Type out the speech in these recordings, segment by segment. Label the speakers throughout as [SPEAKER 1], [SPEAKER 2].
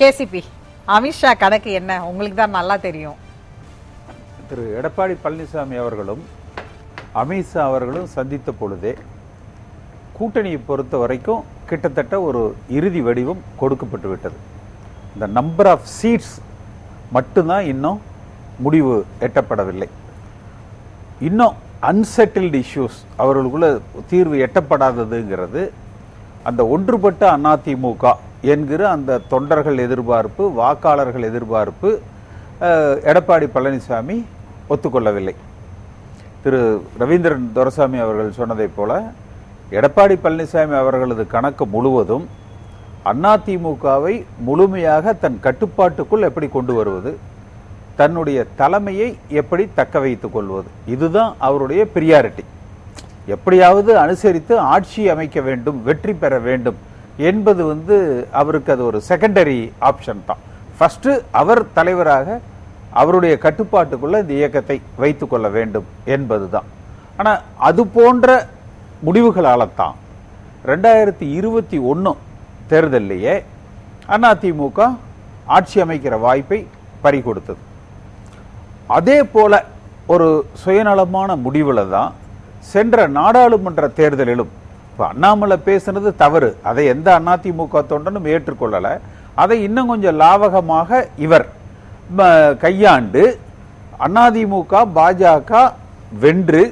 [SPEAKER 1] KCP Amit Shah கணக்கு என்ன உங்களுக்கு தான் நல்லா தெரியும்.
[SPEAKER 2] திரு எடப்பாடி பழனிசாமி அவர்களும் அமித்ஷா அவர்களும் சந்தித்த பொழுதே கூட்டணியை பொறுத்த வரைக்கும் கிட்டத்தட்ட ஒரு இறுதி வடிவம் கொடுக்கப்பட்டு விட்டது. இந்த நம்பர் ஆஃப் சீட்ஸ் மட்டும்தான் இன்னும் முடிவு எட்டப்படவில்லை. இன்னும் அன்செட்டில்டு இஷ்யூஸ் அவர்களுக்குள்ள தீர்வு எட்டப்படாததுங்கிறது அந்த ஒன்றுபட்ட அதிமுக என்கிற அந்த தொண்டர்கள் எதிர்பார்ப்பு, வாக்காளர்கள் எதிர்பார்ப்பு எடப்பாடி பழனிசாமி ஒத்துக்கொள்ளவில்லை. திரு ரவீந்திரன் துரைசாமி அவர்கள் சொன்னதை போல எடப்பாடி பழனிசாமி அவர்களது கணக்கு முழுவதும் அதிமுகவை முழுமையாக தன் கட்டுப்பாட்டுக்குள் எப்படி கொண்டு வருவது, தன்னுடைய தலைமையை எப்படி தக்க வைத்துக் கொள்வது, இதுதான் அவருடைய பிரியாரிட்டி. எப்படியாவது அனுசரித்து ஆட்சி அமைக்க வேண்டும், வெற்றி பெற வேண்டும் என்பது அவருக்கு அது ஒரு செகண்டரி ஆப்ஷன் தான். ஃபர்ஸ்ட் அவர் தலைவராக அவருடைய கட்டுப்பாட்டுக்குள்ள இந்த இயக்கத்தை வைத்துக் கொள்ள வேண்டும் என்பதுதான். ஆனால் அது போன்ற முடிவுகளால் தான் 2021 தேர்தலிலேயே அதிமுக ஆட்சி அமைக்கிற வாய்ப்பை பறிகொடுத்தது. அதே போல ஒரு சுயநலமான முடிவில் தான் சென்ற நாடாளுமன்ற தேர்தலிலும் இப்போ அண்ணாமலை பேசுனது தவறு, அதை எந்த அதிமுக தொண்டனும் ஏற்றுக்கொள்ளலை. அதை இன்னும் கொஞ்சம் லாவகமாக இவர் கையாண்டு அதிமுக பாஜக வென்று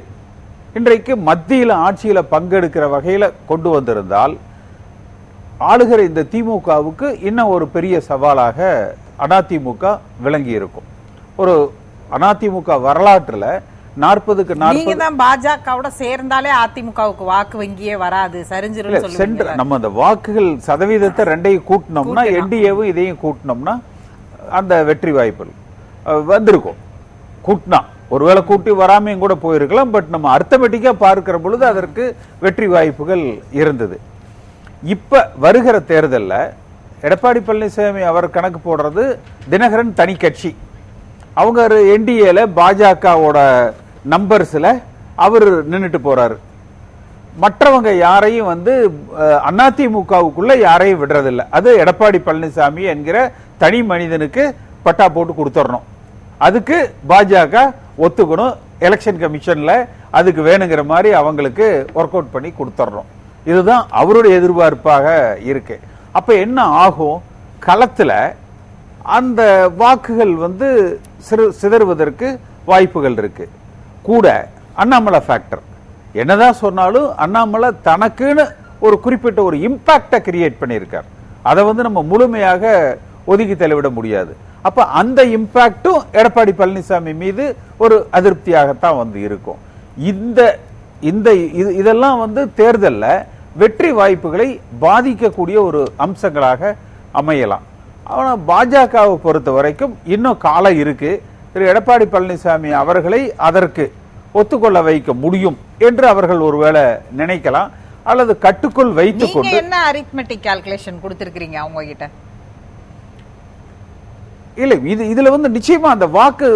[SPEAKER 2] இன்றைக்கு மத்தியில் ஆட்சியில் பங்கெடுக்கிற வகையில் கொண்டு வந்திருந்தால் ஆளுகிற இந்த திமுகவுக்கு இன்னும் ஒரு பெரிய சவாலாக அதிமுக விளங்கி இருக்கும். ஒரு அதிமுக வரலாற்றில் 40க்கு 40
[SPEAKER 1] பாஜகவோட சேர்ந்தாலே அதிமுகவுக்கு வாக்கு வங்கியே வராது, சரிஞ்சிரும்.
[SPEAKER 2] நம்ம அந்த வாக்குகள் சதவீதத்தை ரெண்டையும் கூட்டினோம்னா, என்டிஏவும் இதையும் கூட்டினோம்னா அந்த வெற்றி வாய்ப்பு வந்திருக்கும். கூட்டினா ஒருவேளை கூட்டி வராமையும் கூட போயிருக்கலாம். பட் நம்ம அர்த்தமெட்டிக்கா பார்க்கிற பொழுது அதற்கு வெற்றி வாய்ப்புகள் இருந்தது. இப்ப வருகிற தேர்தலில் எடப்பாடி பழனிசாமி அவர் கணக்கு போடுறது தினகரன் தனி கட்சி, அவங்க என்டிஏல பாஜகவோட நம்பர்ஸ்ல அவர் நின்றுட்டு போறாரு. மற்றவங்க யாரையும் அதிமுகவுக்குள்ள யாரையும் விடுறதில்லை. அது எடப்பாடி பழனிசாமி என்கிற தனி மனிதனுக்கு பட்டா போட்டு கொடுத்துடணும். அதுக்கு பாஜக ஒத்துக்கணும். எலெக்ஷன் கமிஷன்ல அதுக்கு வேணுங்கிற மாதிரி அவங்களுக்கு ஒர்க் அவுட் பண்ணி கொடுத்துடணும். இதுதான் அவருடைய எதிர்பார்ப்பாக இருக்கு. அப்ப என்ன ஆகும், களத்துல அந்த வாக்குகள் சிதறுவதற்கு வாய்ப்புகள் இருக்கு. கூட அண்ணாமலை ஃபேக்டர் என்னதான் சொன்னாலும் அண்ணாமலை தனக்குன்னு ஒரு குறிப்பிட்ட ஒரு இம்பாக்டை கிரியேட் பண்ணியிருக்கார். அதை நம்ம முழுமையாக ஒதுக்கி தள்ளிவிட முடியாது. அப்ப அந்த இம்பாக்டும் எடப்பாடி பழனிசாமி மீது ஒரு அதிருப்தியாகத்தான் இருக்கும். இதெல்லாம் தேர்தலில் வெற்றி வாய்ப்புகளை பாதிக்கக்கூடிய ஒரு அம்சங்களாக அமையலாம். ஆனால் பாஜகவை பொறுத்த வரைக்கும் இன்னும் காலம் இருக்கு. திரு எடப்பாடி பழனிசாமி அவர்களை அதற்கு ஒத்துக்கொள்ள வைக்க முடியும் என்று அவர்கள் ஒருவேளை நினைக்கலாம், அல்லது கட்டுக்குள் வைத்துக் கொண்டு.
[SPEAKER 1] என்ன அரித்மெட்டிக் கால்குலேஷன் கொடுத்திருக்கீங்க அவங்க கிட்ட?
[SPEAKER 2] இல்லை, இதுல நிச்சயமா அந்த வாக்கு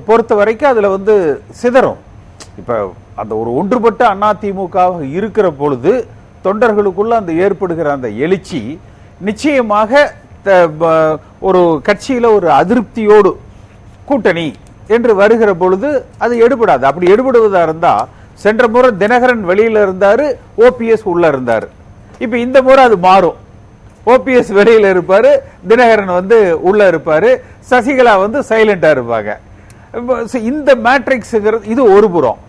[SPEAKER 2] பொறுத்த வரைக்கும் அதுல சிதறும். இப்ப அந்த ஒரு ஒன்றுபட்ட அதிமுக இருக்கிற பொழுது தொண்டர்களுக்குள்ள அந்த ஏற்படுகிற அந்த எழுச்சி நிச்சயமாக ஒரு கட்சியில ஒரு அதிருப்தியோடு கூட்டணி என்று வருகிற பொழுது அது எடுபடாது. அப்படி எடுபடுவதா இருந்தா சென்ற முறை தினகரன் வெளியில இருந்தாரு, ஓபிஎஸ் உள்ள இருந்தாரு. இப்ப இந்த முறை அது மாறும். ஓபிஎஸ் வெளியில இருப்பாரு, தினகரன் உள்ள இருப்பாரு, சசிகலா சைலண்டா இருப்பாங்க. இந்த மேட்ரிக்ஸ் இது ஒரு புறம்.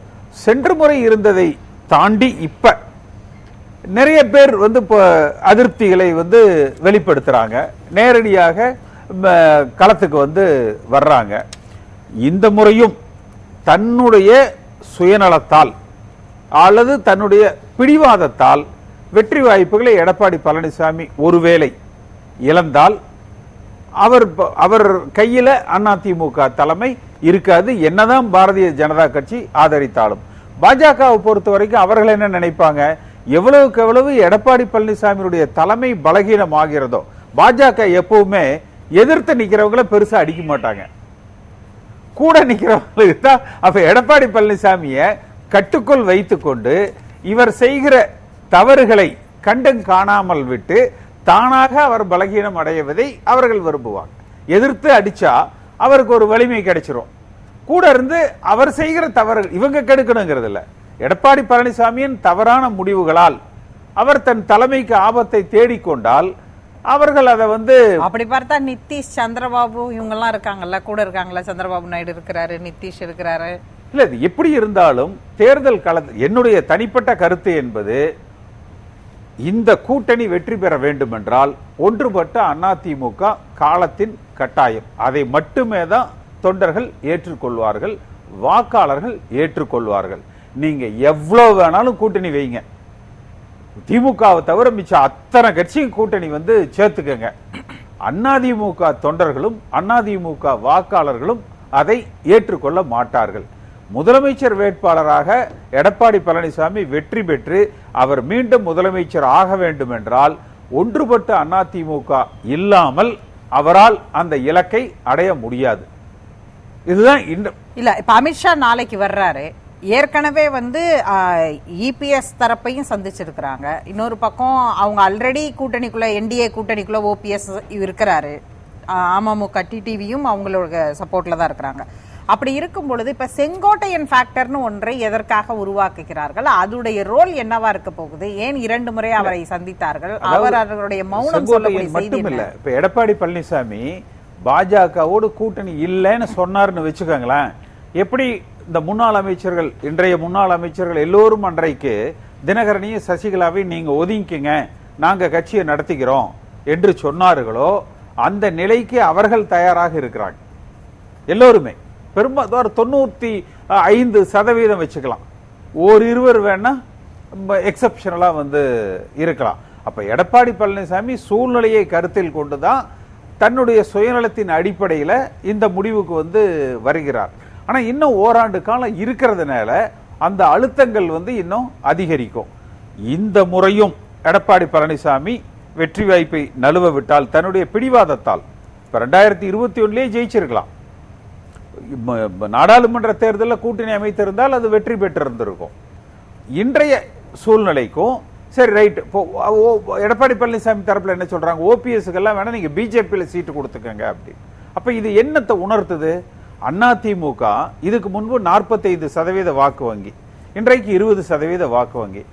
[SPEAKER 2] சென்ற முறை இருந்ததை தாண்டி இப்ப நிறைய பேர் அதிருப்திகளை வெளிப்படுத்துறாங்க, நேரடியாக களத்துக்கு வர்றாங்க. இந்த முறையும் தன்னுடைய சுயநலத்தால் அல்லது தன்னுடைய பிடிவாதத்தால் வெற்றி வாய்ப்புகளை எடப்பாடி பழனிசாமி ஒருவேளை இழந்தால் அவர் கையில அதிமுக தலைமை இருக்காது. என்னதான் பாரதிய ஜனதா கட்சி ஆதரித்தாலும் பாஜகவை பொறுத்த வரைக்கும் அவர்கள் என்ன நினைப்பாங்க, எவ்வளவுக்கு எவ்வளவு எடப்பாடி பழனிசாமியுடைய தலைமை பலகீனம் ஆகிறதோ, பாஜக எப்பவுமே எதிர்த்து நிக்கிறவங்களை பெருசா அடிக்க மாட்டாங்க, கூட நிக்கிறவங்களுக்கு தான். அப்ப எடப்பாடி பழனிசாமிய கட்டுக்குள் வைத்துக் கொண்டு இவர் செய்கிற தவறுகளை கண்டும் காணாமல் விட்டு தானாக அவர் பலகீனம் அடைவதை அவர்கள் விரும்புவாங்க. எதிர்த்து அடிச்சா அவருக்கு ஒரு வலிமை கிடைச்சிரும். கூட இருந்து அவர் செய்கிற தவறு இவங்க கெடுக்கணுங்கிறது இல்ல. எடப்பாடி பழனிசாமியின் தவறான முடிவுகளால் அவர் தன் தலைமைக்கு ஆபத்தை தேடிக்கொண்டால் அவர்கள் அதை
[SPEAKER 1] அப்படி பார்த்தா நிதிஷ், சந்திரபாபு இவங்க எல்லாம் இருக்காங்கல்ல, கூட இருக்காங்கல்ல, சந்திரபாபு நாயுடு இருக்கிறாரு, நிதிஷ் இருக்கிறாரு.
[SPEAKER 2] இல்ல, இது எப்படி இருந்தாலும் தேர்தல் களத்தில் என்னுடைய தனிப்பட்ட கருத்து என்பது, இந்த கூட்டணி வெற்றி பெற வேண்டும் என்றால் ஒன்றுபட்ட அதிமுக காலத்தின் கட்டாயம். அதை மட்டுமே தான் தொண்டர்கள் ஏற்றுக்கொள்வார்கள், வாக்காளர்கள் ஏற்றுக்கொள்வார்கள். நீங்க எவ்வளவு வேணாலும் கூட்டணி வைங்க, திமுகவை தவிர மிச்சம் அத்தனை கட்சியும் கூட்டணி சேர்த்துக்கங்க. அதிமுக தொண்டர்களும் அதிமுக வாக்காளர்களும் அதை ஏற்றுக்கொள்ள மாட்டார்கள். முதலமைச்சர் வேட்பாளராக எடப்பாடி பழனிசாமி வெற்றி பெற்று அவர் மீண்டும் முதலமைச்சர் ஆக வேண்டும் என்றால் ஒன்றுபட்ட அதிமுக இல்லாமல் அவரால் அந்த இலக்கை அடைய முடியாது. இதுதான்
[SPEAKER 1] இல்ல. இப்ப அமித்ஷா நாளைக்கு வர்றாரு. ஏற்கனவே இபிஎஸ் தரப்பையும் சந்திச்சிருக்கிறாங்க. இன்னொரு பக்கம் அவங்க ஆல்ரெடி கூட்டணிக்குள்ள, என்டிஏ கூட்டணிக்குள்ள ஓபிஎஸ் இருக்கிறாரு. அமமுக டிடிவியும் அவங்களோட சப்போர்ட்ல தான் இருக்கிறாங்க. அப்படி இருக்கும் பொழுது இப்ப செங்கோட்டையன் ஃபேக்டர்னு ஒன்றை எதற்காக உருவாக்குகிறார்கள்? அதோடைய ரோல் என்னவா இருக்க போகுது? ஏன் 2 முறை அவரை சந்தித்தார்கள்? அவருடைய மௌனம் சொல்லக்கூடிய செய்தி
[SPEAKER 2] இல்ல. இப்ப எடப்பாடி பழனிசாமி பாஜகவோடு கூட்டணி இல்லைன்னு சொன்னார்னு வச்சுக்கோங்களேன். எப்படி இந்த முன்னாள் அமைச்சர்கள், இன்றைய முன்னாள் அமைச்சர்கள் எல்லோரும் அன்றைக்கு தினகரனையும் சசிகலாவையும் நீங்க ஒதுங்கிங்க, நாங்க கட்சியை நடத்திக்கிறோம் என்று சொன்னார்களோ அந்த நிலைக்கு அவர்கள் தயாராக இருக்கிறாங்க. எல்லோருமே பெரும்பாலும் 95% வச்சுக்கலாம். இருவர் வேணா எக்ஸப்ஷனலா இருக்கலாம். அப்ப எடப்பாடி பழனிசாமி சூழ்நிலையை கருத்தில் கொண்டுதான் தன்னுடைய சுயநலத்தின் அடிப்படையில இந்த முடிவுக்கு வருகிறார். ஆனா இன்னும் ஓராண்டு காலம் இருக்கிறதுனால அந்த அழுத்தங்கள் இன்னும் அதிகரிக்கும். இந்த முறையும் எடப்பாடி பழனிசாமி வெற்றி வாய்ப்பை நழுவ விட்டால் தன்னுடைய பிடிவாதத்தால் இப்ப 2021 ஜெயிச்சிருக்கலாம். நாடாளுமன்ற தேர்தலில் கூட்டணி அமைத்திருந்தால் அது வெற்றி பெற்றிருந்திருக்கும். இன்றைய சூழ்நிலைக்கும் சரி ரைட். எடப்பாடி பழனிசாமி தரப்புல என்ன சொல்றாங்க, ஓபிஎஸ்க்கு எல்லாம் வேணா நீங்க பிஜேபியில சீட்டு கொடுத்துக்கங்க அப்படி. அப்ப இது என்னத்தை உணர்த்துது? அதிமுக இதுக்கு முன்பு 45% வாக்கு வங்கி, இன்றைக்கு 20% வாக்கு வங்கி.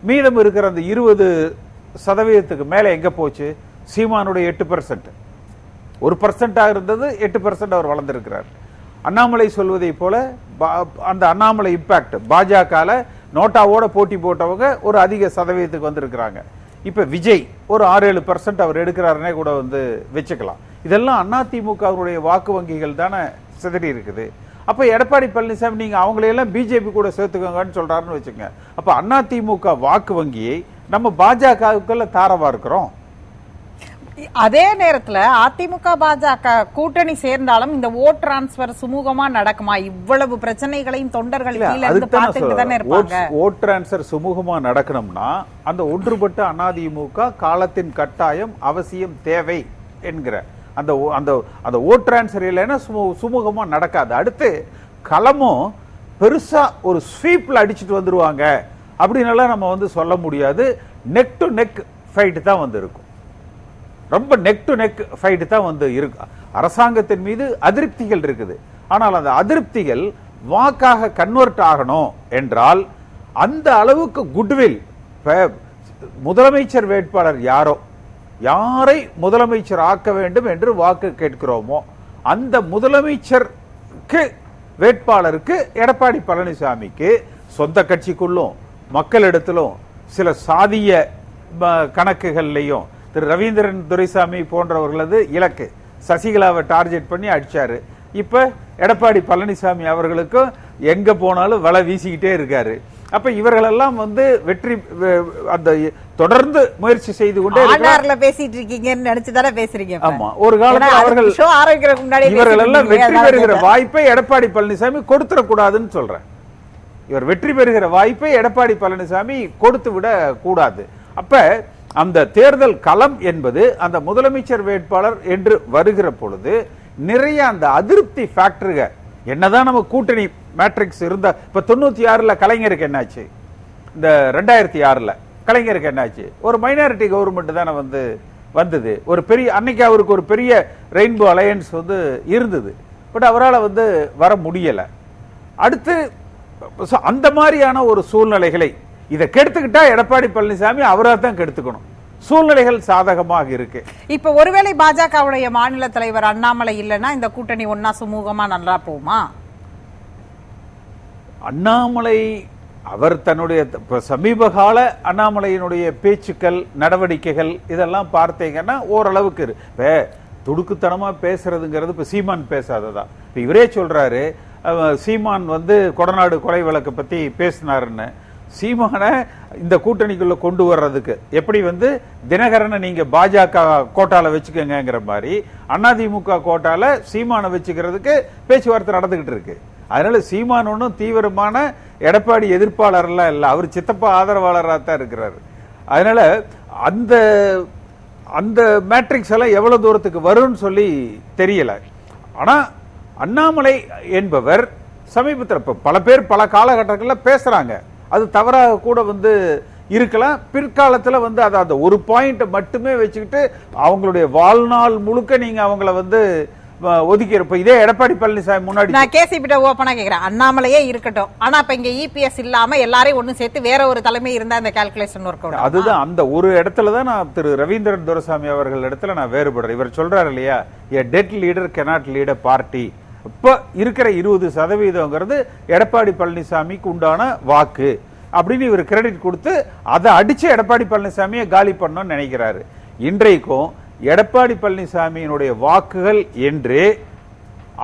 [SPEAKER 2] மீதம் இருக்கிற அந்த 20% மேல எங்க போச்சு? சீமானுடைய 8%, 1% இருந்தது, 8% அவர் வளர்ந்திருக்கிறார். அண்ணாமலை சொல்வதை போல அந்த அண்ணாமலை இம்பாக்ட் பாஜக நோட்டாவோட போட்டி போட்டவங்க ஒரு அதிக சதவீதத்துக்கு வந்திருக்கிறாங்க. இப்ப விஜய் ஒரு 6-7% அவர் எடுக்கிறாருன்னே கூட வச்சுக்கலாம். இதெல்லாம் அதிமுகவுடைய வாக்கு வங்கிகள் தானே சிதறி இருக்குது. அப்ப எடப்பாடி பழனிசாமி நீங்க அவங்களையெல்லாம் பிஜேபி கூட சேர்த்துக்கோங்கன்னு சொல்றாருன்னு வச்சுங்க. அப்ப அதிமுக வாக்கு வங்கியை நம்ம பாஜகவுக்குள்ள தாரவா இருக்கிறோம்.
[SPEAKER 1] அதே நேரத்துல அதிமுக பாஜக கூட்டணி சேர்ந்தாலும் இந்த ஓட் டிரான்ஸ்பர் சுமூகமா நடக்குமா? இவ்வளவு பிரச்சனைகளையும் தொண்டர்கள் கீழ இருந்து பார்த்துட்டு தானே இருப்பாங்க.
[SPEAKER 2] ஓட் டிரான்ஸ்பர் சுமூகமா நடக்கணும்னா அந்த ஒன்றுபட்ட அதிமுக காலத்தின் கட்டாயம் அவசியம் தேவை என்கிற அந்த அந்த அந்த ஓட் டிரான்ஸ்பர் இல்லைன்னா சுமூகமா நடக்காது. அடுத்து களமும் பெருசா ஒரு ஸ்வீப்ல அடிச்சுட்டு வந்துருவாங்க அப்படின்னு நம்ம சொல்ல முடியாது. நெக் டு நெக் ஃபைட் தான் இருக்கும். ரொம்ப நெக் டு நெக் ஃபைட் தான் இருக்கு. அரசாங்கத்தின் மீது அதிருப்திகள் இருக்குது. ஆனால் அந்த அதிருப்திகள் வாக்காக கன்வெர்ட் ஆகணும் என்றால் அந்த அளவுக்கு குட்வில், முதலமைச்சர் வேட்பாளர் யாரை முதலமைச்சர் ஆக்க வேண்டும் என்று வாக்கு கேட்கிறோமோ அந்த முதலமைச்சருக்கு வேட்பாளருக்கு எடப்பாடி பழனிசாமிக்கு சொந்த கட்சிக்குள்ளும் மக்களிடத்திலும் சில சாதிய கணக்குகள்லையும் திரு ரவீந்திரன் துரைசாமி போன்றவர்களது இலக்கு சசிகலாவை டார்கெட் பண்ணி அடிச்சாரு. இப்ப எடப்பாடி பழனிசாமி அவர்களுக்கும் எங்க போனாலும் வலை வீசிக்கிட்டே இருக்காரு. அப்ப இவர்களெல்லாம் வெற்றி அந்த தொடர்ந்து முயற்சி செய்து கொண்டே
[SPEAKER 1] பேசிட்டு இருக்கீங்கன்னு நினைச்சுதானே பேசுறீங்க.
[SPEAKER 2] ஆமா, ஒரு காலத்தில் அவர்கள் இவர்கள் எல்லாம் வெற்றி பெறுகிற வாய்ப்பை எடப்பாடி பழனிசாமி கொடுத்துடக்கூடாதுன்னு சொல்றேன். இவர் வெற்றி பெறுகிற வாய்ப்பை எடப்பாடி பழனிசாமி கொடுத்து விட கூடாது. அப்ப அந்த தேர்தல் களம் என்பது அந்த முதலமைச்சர் வேட்பாளர் என்று வருகிற பொழுது நிறைய அந்த அதிருப்தி ஃபேக்டர்கள், என்னதான் நம்ம கூட்டணி மேட்ரிக்ஸ் இருந்தா, இப்ப 96ல கலைஞருக்கு என்னாச்சு, இந்த 2006ல கலைஞருக்கு என்னாச்சு, ஒரு மைனாரிட்டி கவர்மெண்ட் தானே வந்தது. ஒரு பெரிய அன்னைக்கு அவருக்கு ஒரு பெரிய ரெயின்போ அலையன்ஸ் வந்து இருந்தது. பட் அவரால் வந்து வர முடியல. அடுத்து அந்த மாதிரியான ஒரு சூழ்நிலைகளை இதை கெடுத்துக்கிட்டா எடப்பாடி பழனிசாமி அவராக தான் கெடுத்துக்கணும். சூழ்நிலைகள் சாதகமாக இருக்கு.
[SPEAKER 1] இப்ப ஒருவேளை பாஜகவுடைய மாநில தலைவர் அண்ணாமலை இல்லைன்னா இந்த கூட்டணி ஒன்னா சுமூகமா நல்லா போகுமா?
[SPEAKER 2] அண்ணாமலை அவர் தன்னுடைய சமீப கால அண்ணாமலையினுடைய பேச்சுக்கள் நடவடிக்கைகள் இதெல்லாம் பார்த்தீங்கன்னா ஓரளவுக்கு துடுக்குத்தனமா பேசுறதுங்கிறது இப்ப சீமான் பேசாததா. இப்ப இவரே சொல்றாரு சீமான் வந்து கொடநாடு கொலை வழக்கு பத்தி பேசினாருன்னு. சீமான இந்த கூட்டணிக்குள்ள கொண்டு வர்றதுக்கு எப்படி வந்து தினகரனை நீங்க பாஜக கோட்டால வச்சுக்கங்கிற மாதிரி அதிமுக கோட்டால சீமான வச்சுக்கிறதுக்கு பேச்சுவார்த்தை நடந்துகிட்டு இருக்கு. அதனால சீமான் ஒன்றும் தீவிரமான எடப்பாடி எதிர்ப்பாளர்லாம் இல்லை, அவர் சித்தப்பா ஆதரவாளராக தான் இருக்கிறாரு. அதனால அந்த அந்த மேட்ரிக்ஸ் எல்லாம் எவ்வளவு தூரத்துக்கு வரும்னு சொல்லி தெரியல. ஆனா அண்ணாமலை என்பவர் சமீபத்தில் பல பேர் பல காலகட்டங்களில் பேசுறாங்க, அது தவறாக கூட வந்து இருக்கலாம். பிற்காலத்தில் வந்து அதை அந்த ஒரு பாயிண்ட் மட்டுமே வச்சுக்கிட்டு அவங்களுடைய வாழ்நாள் முழுக்க நீங்க அவங்கள வந்து ஒதுக்கியிருப்ப. இதே எடப்பாடி பழனிசாமி முன்னாடி
[SPEAKER 1] நான் கேசிபிட்ட ஓபனா கேக்குறேன், அண்ணாமலையே இருக்கட்டும், ஆனா இப்ப இங்க இபிஎஸ் இல்லாம எல்லாரையும் ஒண்ணு சேர்த்து வேற ஒரு தலைமை இருந்தா அந்த கால்குலேஷன் ஒர்க் அவுட்.
[SPEAKER 2] அதுதான் அந்த ஒரு இடத்துல தான் நான் திரு ரவீந்திரன் துரைசாமி அவர்கள் இடத்துல நான் வேறுபடுறேன். இவர் சொல்றாரு இல்லையா, a dead leader cannot lead a party. இப்ப இருக்கிற 20% எடப்பாடி பழனிசாமிக்கு உண்டான வாக்கு அப்படின்னு இவர் கிரெடிட் கொடுத்து அதை அடிச்சு எடப்பாடி பழனிசாமியை காலி பண்ணணும்னு நினைக்கிறாரு. இன்றைக்கும் எடப்பாடி பழனிசாமியினுடைய வாக்குகள் என்று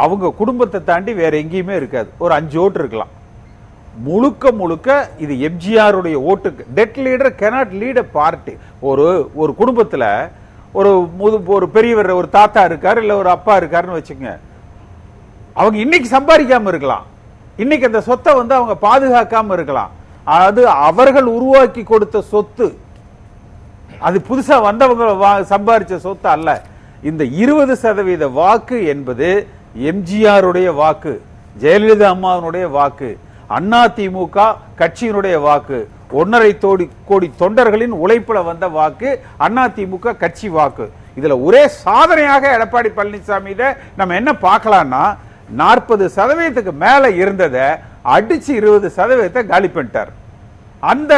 [SPEAKER 2] அவங்க குடும்பத்தை தாண்டி வேற எங்கேயுமே இருக்காது. ஒரு 5 ஓட்டு இருக்கலாம். முழுக்க முழுக்க இது எம்ஜிஆருடைய ஓட்டுக்கு. Dead leader cannot lead a party. ஒரு குடும்பத்துல ஒரு பெரியவர், ஒரு தாத்தா இருக்காரு, இல்ல ஒரு அப்பா இருக்காருன்னு வச்சுங்க. அவங்க இன்னைக்கு சம்பாதிக்காம இருக்கலாம், இன்னைக்கு அந்த சொத்தை வந்து அவங்க பாதுகாக்காம இருக்கலாம். அது அவர்கள் உருவாக்கி கொடுத்த சொத்து, அது புதுசா வந்தவங்க சம்பாதிச்ச சொத்து அல்ல. இந்த 20% வாக்கு என்பது எம்ஜிஆருடைய வாக்கு, ஜெயலலிதா அம்மாவினுடைய வாக்கு, அதிமுக கட்சியினுடைய வாக்கு, 1.5 கோடி தொண்டர்களின் உழைப்புல வந்த வாக்கு, அதிமுக கட்சி வாக்கு. இதுல ஒரே சாதனையாக எடப்பாடி பழனிசாமி நம்ம என்ன பார்க்கலாம்னா 40% மேல இருந்ததை அடிச்சு 20% காலி பண்ணிட்டார். அந்த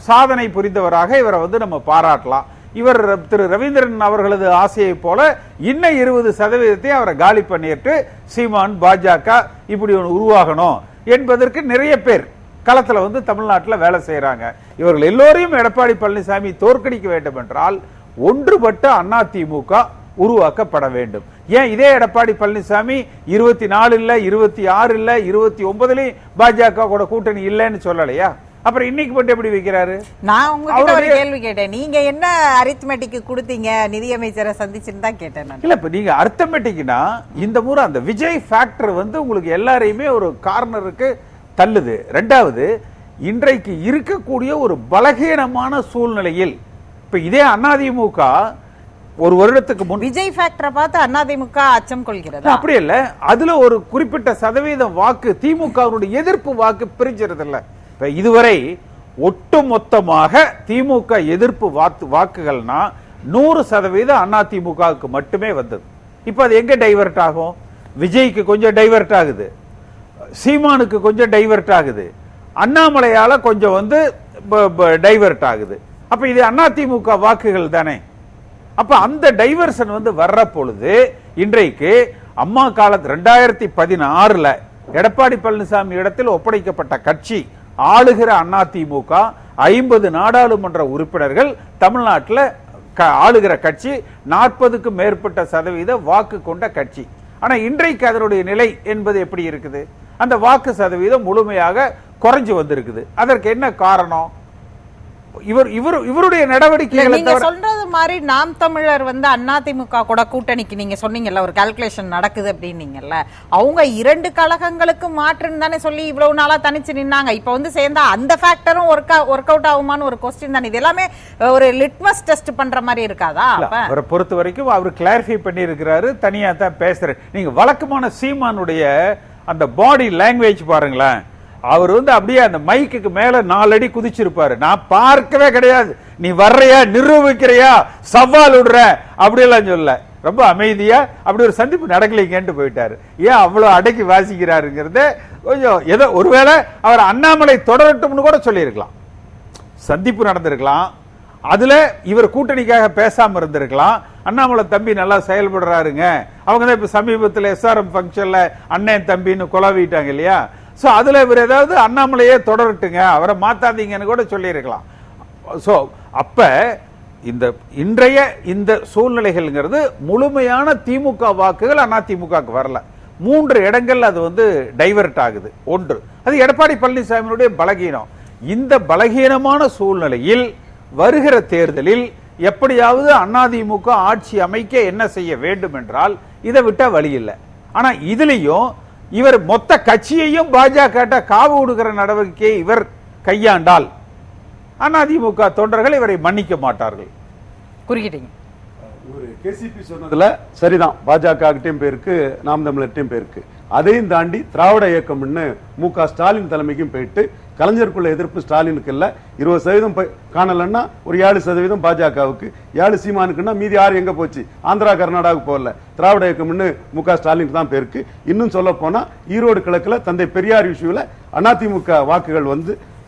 [SPEAKER 2] சாதனை புரிந்தவராக இவரை வந்து நம்ம பாராட்டலாம். இவர் திரு ரவீந்திரன் அவர்களது ஆசையை போல இன்னும் 20% அவரை காலி பண்ணிட்டு சீமான் பாஜக இப்படி ஒன்று உருவாகணும் என்பதற்கு நிறைய பேர் களத்துல வந்து தமிழ்நாட்டில் வேலை செய்யறாங்க. இவர்கள் எல்லோரையும் எடப்பாடி பழனிசாமி தோற்கடிக்க வேண்டும் என்றால் ஒன்றுபட்ட அதிமுக உருவாக்கப்பட வேண்டும். ஏன் இதே எடப்பாடி பழனிசாமி 24 இல்ல 26 இல்ல 29 பாஜக கூட கூட்டணி இல்லைன்னு சொல்லலையா? அப்புறம் இன்னைக்கு மட்டும் எப்படி வைக்கிறாரு?
[SPEAKER 1] நான் உங்ககிட்ட ஒரு கேள்வி கேட்டேன், நீங்க என்ன அரித்மெட்டிக் கொடுத்தீங்க நிதியமைச்சரை சந்திச்சுன்னு தான் கேட்டேன்.
[SPEAKER 2] இல்ல இப்ப நீங்க அரித்மெட்டிக்னா இந்த முறை அந்த விஜய் ஃபேக்டர் வந்து உங்களுக்கு எல்லாரையுமே ஒரு கார்னருக்கு தள்ளுது. ரெண்டாவது, இன்றைக்கு இருக்கக்கூடிய ஒரு பலகீனமான சூழ்நிலையில் இப்ப இதே அதிமுக ஒரு வருடத்துக்கு முன்
[SPEAKER 1] விஜய் ஃபேக்டரை பார்த்து அதிமுக அச்சம் கொள்கிறது.
[SPEAKER 2] அப்படி இல்ல, அதுல ஒரு குறிப்பிட்ட சதவீதம் வாக்கு திமுகவுடைய எதிர்ப்பு வாக்கு பிரிஞ்சிருது இல்ல. இப்ப இதுவரை ஒட்டுமொத்தமாக திமுக எதிர்ப்பு வாக்குகள்னா 100% அதிமுகவுக்கு மட்டுமே வந்தது. இப்ப அது எங்க டைவர்ட் ஆகும்? விஜய்க்கு கொஞ்சம் டைவர்ட் ஆகுது, சீமானுக்கு கொஞ்சம் டைவர்ட் ஆகுது, அண்ணாமலையால கொஞ்சம் வந்து டைவர்ட் ஆகுது. அப்ப இது அதிமுக வாக்குகள் தானே. அப்ப அந்த டைவர்ஷன் வந்து வர்ற பொழுது இன்றைக்கு அம்மா காலத்து 2016 எடப்பாடி பழனிசாமி இடத்தில் ஒப்படைக்கப்பட்ட கட்சி ஆளுகிற அதிமுக 50 நாடாளுமன்ற உறுப்பினர்கள் தமிழ்நாட்டில் ஆளுகிற கட்சி, 40க்கும் மேற்பட்ட சதவீத வாக்கு கொண்ட கட்சி. ஆனா இன்றைக்கு அதனுடைய நிலை என்பது எப்படி இருக்குது? அந்த வாக்கு சதவீதம் முழுமையாக குறைஞ்சு வந்திருக்குது. அதற்கு என்ன காரணம்? இவருடைய நடவடிக்கைகள்.
[SPEAKER 1] நீங்க சொல்றது மாதிரி நாம் தமிழர் வந்து அதிமுக கூட கூட்டணிக்கு நீங்க சொன்னீங்கல்ல ஒரு கால்குலேஷன் நடக்குது அப்படின்னீங்கல்ல, அவங்க 2 கழகங்களுக்கு மாற்றுன்னு தானே சொல்லி இவ்வளவு நாளா தனிச்சு நின்னாங்க. இப்ப வந்து சேர்ந்தா அந்த ஃபேக்டரும் ஒர்க் அவுட் ஆகுமான்னு ஒரு கொஸ்டின் தானே. இது எல்லாமே ஒரு லிட்மஸ் டெஸ்ட் பண்ற மாதிரி இருக்காதா?
[SPEAKER 2] அவரை பொறுத்த வரைக்கும் அவர் கிளாரிஃபை பண்ணி இருக்கிறாரு, தனியா தான் பேசுறேன். நீங்க வழக்கமான சீமானுடைய அந்த பாடி லாங்குவேஜ் பாருங்களேன். அவர் வந்து அப்படியே அந்த மைக்குக்கு மேல 4 அடி குதிச்சிருப்பாரு. நான் பார்க்கவே கிடையாது, நீ வர்றையா நிரூபிக்கிறையா சவால் விடுற அப்படியெல்லாம் சொல்ல, ரொம்ப அமைதியா அப்படி ஒரு சந்திப்பு நடக்கலைங்கன்ட்டு போயிட்டாரு. ஏன் அவ்வளவு அடக்கி வாசிக்கிறாருங்கிறத கொஞ்சம் ஏதோ ஒருவேளை அவர் அண்ணாமலை தொடரட்டும்னு கூட சொல்லியிருக்கலாம். சந்திப்பு நடந்திருக்கலாம், அதுல இவர் கூட்டணிக்காக பேசாம இருந்திருக்கலாம். அண்ணாமலை தம்பி நல்லா செயல்படுறாருங்க, அவங்க தான் இப்ப சமீபத்தில் SRM ஃபங்க்ஷன்ல அண்ணன் தம்பின்னு குழாவிட்டாங்க இல்லையா. சோ அதுல இவர் ஏதாவது அண்ணாமலையே தொடரட்டுங்க, அவரை மாத்தாதீங்கன்னு கூட சொல்லியிருக்கலாம். சோ அப்ப இந்த இன்றைய இந்த சூழ்நிலைகள்ங்கிறது முழுமையான திமுக வாக்குகள் அதிமுகவுக்கு வரல. 3 இடங்கள் அது வந்து டைவர்ட் ஆகுது. ஒன்று, அது எடப்பாடி பழனிசாமியுடைய பலகீனம். இந்த பலகீனமான சூழ்நிலையில் வருகிற தேர்தலில் எப்படியாவது அதிமுக ஆட்சி அமைக்க என்ன செய்ய வேண்டும் என்றால் இதை விட்ட வழி இல்லை. ஆனா இதுலயும் இவர் மொத்த கட்சியையும் பாஜக காவு கொடுக்கிற நடவடிக்கையை இவர் கையாண்டால் அதிமுக தொண்டர்கள் இவரை மன்னிக்க மாட்டார்கள்.
[SPEAKER 1] குறுக்கிட்டீங்க.
[SPEAKER 3] ஒரு கேசிபி சொன்னதுல சரிதான், பாஜக கிட்டையும் பேருக்கு, நாம் தமிழர்கிட்டையும் பேருக்கு. அதையும் தாண்டி திராவிட இயக்கம்னு மு.க. ஸ்டாலின் தலைமைக்கும் போயிட்டு கலைஞருக்குள்ள எதிர்ப்பு ஸ்டாலினுக்கு இல்ல, 20% காணலன்னா ஒரு 7% பாஜகவுக்கு, 7 சீமானுக்குன்னா மீதி 6 எங்க போச்சு? ஆந்திரா கர்நாடகாவுக்கு போகல. திராவிட இயக்கம்னு மு.க. ஸ்டாலினுக்கு தான் பேருக்கு. இன்னும் சொல்ல போனா ஈரோடு கிழக்குல தந்தை பெரியார் இஷ்யூல அதிமுக வாக்குகள்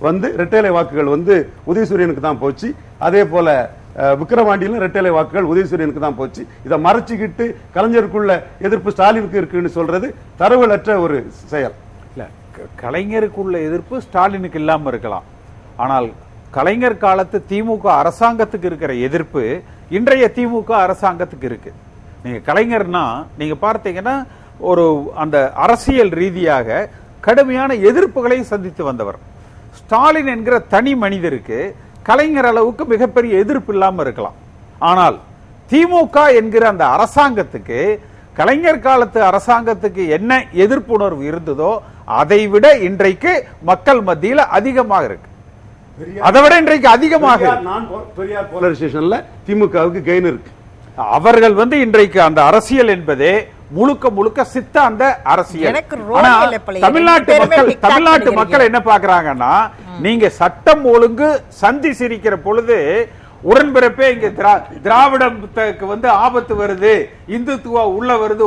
[SPEAKER 3] வந்து இரட்டைலை வாக்குகள் வந்து உதயசூரியனுக்கு தான் போச்சு. அதே போல விக்கிரவாண்டியிலும் இரட்டைலை வாக்குகள் உதயசூரியனுக்கு தான் போச்சு. இதை மறைச்சிக்கிட்டு கலைஞருக்குள்ள எதிர்ப்பு ஸ்டாலினுக்கு இருக்குன்னு சொல்றது தரவுகளற்ற ஒரு செயல்.
[SPEAKER 2] இல்ல, கலைஞருக்குள்ள எதிர்ப்பு ஸ்டாலினுக்கு இல்லாம இருக்கலாம், ஆனால் கலைஞர் காலத்து திமுக அரசாங்கத்துக்கு இருக்கிற எதிர்ப்பு இன்றைய திமுக அரசாங்கத்துக்கு இருக்கு. நீங்க கலைஞர்னா நீங்க பார்த்தீங்கன்னா ஒரு அந்த அரசியல் ரீதியாக கடுமையான எதிர்ப்புகளை சந்தித்து வந்தவர். ஸ்டாலின் என்கிற தனி மனிதருக்கு கலைஞர் அளவுக்கு மிகப்பெரிய எதிர்ப்பு இல்லாம இருக்கலாம், ஆனால் திமுக என்கிற அந்த அரசாங்கத்துக்கு கலைஞர் காலத்து அரசாங்கத்துக்கு என்ன எதிர்ப்புணர்வு இருந்ததோ அதை விட இன்றைக்கு மக்கள் மத்தியில் அதிகமாக இருக்கு. அதை விட இன்றைக்கு அதிகமாக
[SPEAKER 3] பெரியார் போலரைசேஷன்ல திமுகவுக்கு கெயின் இருக்கு.
[SPEAKER 2] அவர்கள் வந்து இன்றைக்கு அந்த அரசியல் என்பதே முழுக்க முழுக்க சித்தாந்த அரசியல். தமிழ்நாட்டு மக்கள் என்ன பாக்குறாங்கன்னா, நீங்க சட்டம் ஒழுங்கு சந்தி சிரிக்கிற பொழுது உடன்பிறப்பே இங்க திராவிடத்துக்கு வந்து ஆபத்து வருது, இந்துத்துவா உள்ள வருது,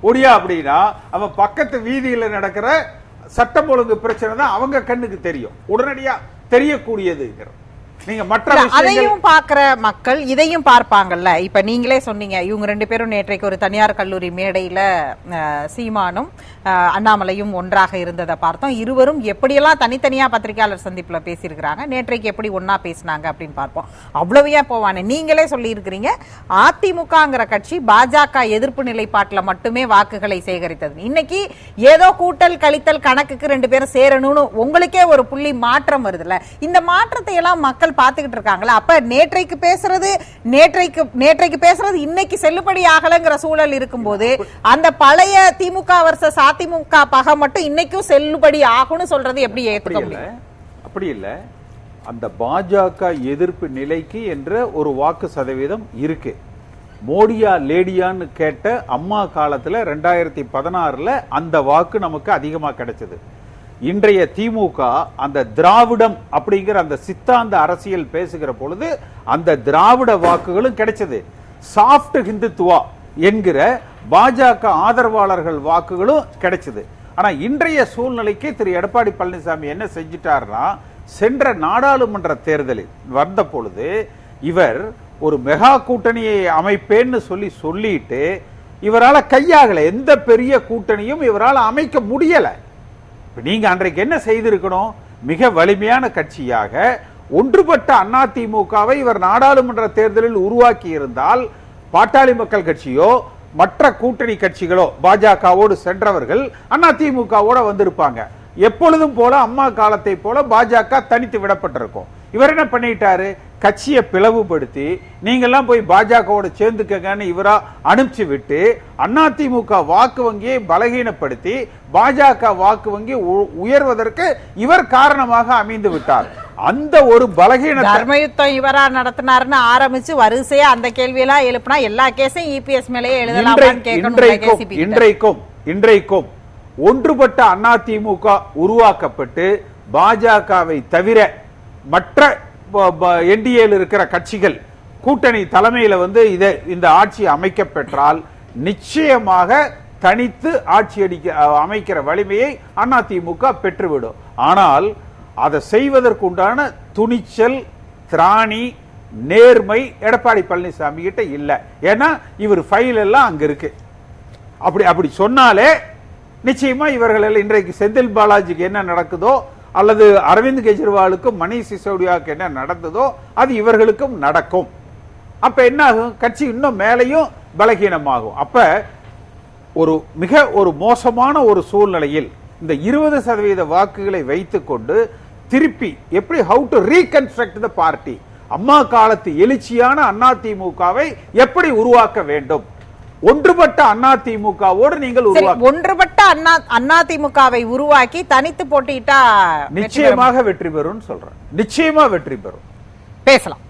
[SPEAKER 2] ஒடியா அப்படின்னா அவன் பக்கத்து வீதியில நடக்கிற சட்டம் ஒழுங்கு பிரச்சனை தான் அவங்க கண்ணுக்கு தெரியும், உடனடியா தெரியக்கூடியது. நீங்க மற்ற
[SPEAKER 1] அதையும் பார்க்கிற மக்கள் இதையும் பார்ப்பாங்கல்ல. இப்ப நீங்களே சொன்னீங்க, இவங்க 2 பேரும் நேற்றைக்கு ஒரு தனியார் கல்லூரி மேடையில சீமானும் அண்ணாமலையும் ஒன்றாக இருந்ததை பார்த்தோம். இருவரும் எப்படியெல்லாம் தனித்தனியா பத்திரிகையாளர் சந்திப்புல பேசியிருக்கிறாங்க, நேற்றைக்கு எப்படி ஒன்னா பேசினாங்க அப்படின்னு பார்ப்போம். அவ்வளவையா போவானே, நீங்களே சொல்லி இருக்கிறீங்க அதிமுகங்கிற கட்சி பாஜக எதிர்ப்பு நிலைப்பாட்டுல மட்டுமே வாக்குகளை சேகரித்தது. இன்னைக்கு ஏதோ கூட்டல் கழித்தல் கணக்குக்கு 2 பேரும் சேரணும்னு உங்களுக்கே ஒரு புள்ளி மாற்றம் வருதுல்ல. இந்த மாற்றத்தை எல்லாம் மக்கள் பார்த்துக்கிட்டு இருக்காங்களா? அப்ப நேற்றைக்கு பேசுறது இன்னைக்கு செல்லுபடி ஆகலங்கிற சூழல் இருக்கும்போது அந்த பழைய திமுக வர்சஸ் அதிமுக பகை மட்டும் இன்னைக்கும் செல்லுபடி ஆகும்னு சொல்றது எப்படி ஏத்துக்க முடியும்?
[SPEAKER 2] அப்படி இல்ல, அந்த பாஜக எதிர்ப்பு நிலைக்கு என்ற ஒரு வாக்கு சதவீதம் இருக்கு. மோடியா லேடியான்னு கேட்ட அம்மா காலத்துல 2016 அந்த வாக்கு நமக்கு அதிகமா கிடைச்சது. இன்றைய திமுக அந்த திராவிடம் அப்படிங்கிற அந்த சித்தாந்த அரசியல் பேசுகிற பொழுது அந்த திராவிட வாக்குகளும் கிடைச்சது. சாஃப்ட் ஹிந்துத்துவா என்கிற பாஜக ஆதரவாளர்கள் வாக்குகளும் கிடைச்சது. ஆனா இன்றைய சூழ்நிலைக்கு திரு எடப்பாடி பழனிசாமி என்ன செஞ்சிட்டார்னா, சென்ற நாடாளுமன்ற தேர்தலில் வந்த பொழுது இவர் ஒரு மெகா கூட்டணியை அமைப்பேன்னு சொல்லிட்டு இவரால் கையாகல, எந்த பெரிய கூட்டணியும் இவரால் அமைக்க முடியல. நீங்க அன்றைக்கு என்ன செய்திருக்கணும்? மிக வலிமையான கட்சியாக ஒன்றுபட்ட அதிமுகவை இவர் நாடாளுமன்ற தேர்தலில் உருவாக்கி இருந்தால் பாட்டாளி மக்கள் கட்சியோ மற்ற கூட்டணி கட்சிகளோ பாஜகவோடு சென்றவர்கள் அதிமுகவோட வந்திருப்பாங்க. எப்பொழுதும் போல அம்மா காலத்தை போல பாஜக தனித்து விடப்பட்டிருக்கும். இவர் என்ன பண்ணிட்டாரு? கட்சியை பிளவுபடுத்தி நீங்கெல்லாம் போய் பாஜகவோட சேர்ந்துக்கங்கன்னு இவரா அனுப்பிச்சு விட்டு அதிமுக வாக்கு வங்கியை பலகீனப்படுத்தி பாஜக வாக்கு வங்கி உயர்வதற்கு இவர் காரணமாக அமைந்து விட்டார். அந்த ஒரு பலகீன
[SPEAKER 1] தர்மயுத்தம் இவரா நடத்தினார்னு ஆரம்பிச்சு வரிசையா அந்த கேள்வியெல்லாம் எழுப்பினா எல்லா கேஸையும் இபிஎஸ் மேலேயே எழுதலாம்.
[SPEAKER 2] இன்றைக்கும் ஒன்றுபட்ட அதிமுக உருவாக்கப்பட்டு பாஜகவை தவிர மற்ற என்டிஏல இருக்கிற கட்சிகள் கூட்டணி தலைமையில வந்து இந்த ஆட்சி அமைக்க பெற்றால் நிச்சயமாக தனித்து ஆட்சி அமைக்கிற வலிமையை அதிமுக பெற்றுவிடும். ஆனால் அதை செய்வதற்குண்டான துணிச்சல், திராணி, நேர்மை எடப்பாடி பழனிசாமி கிட்ட இல்ல. ஏன்னா இவர் ஃபைல் எல்லாம் அங்க இருக்கு. அப்படி சொன்னாலே நிச்சயமா இவர்கள் இன்றைக்கு செந்தில் பாலாஜிக்கு என்ன நடக்குதோ அல்லது அரவிந்த் கெஜ்ரிவாலுக்கும் மணீஷ் சிசோடியாவுக்கு என்ன நடந்ததோ அது இவர்களுக்கும் நடக்கும். அப்ப என்ன ஆகும்? கட்சி இன்னும் மேலையும் பலகீனமாகும். அப்ப மிக மோசமான ஒரு சூழ்நிலையில் இந்த 20% வாக்குகளை வைத்துக் கொண்டு திருப்பி எப்படி how to reconstruct the party, அம்மா காலத்து எழுச்சியான அதிமுகவை எப்படி உருவாக்க வேண்டும்? ஒன்றுபட்ட அதிமுகவோடு நீங்கள்
[SPEAKER 1] ஒன்றுபட்ட அதிமுகவை உருவாக்கி தனித்து போட்டியிட்டா
[SPEAKER 2] நிச்சயமாக வெற்றி பெறும் சொல்றேன். நிச்சயமா வெற்றி பெறும்.
[SPEAKER 1] பேசலாம்.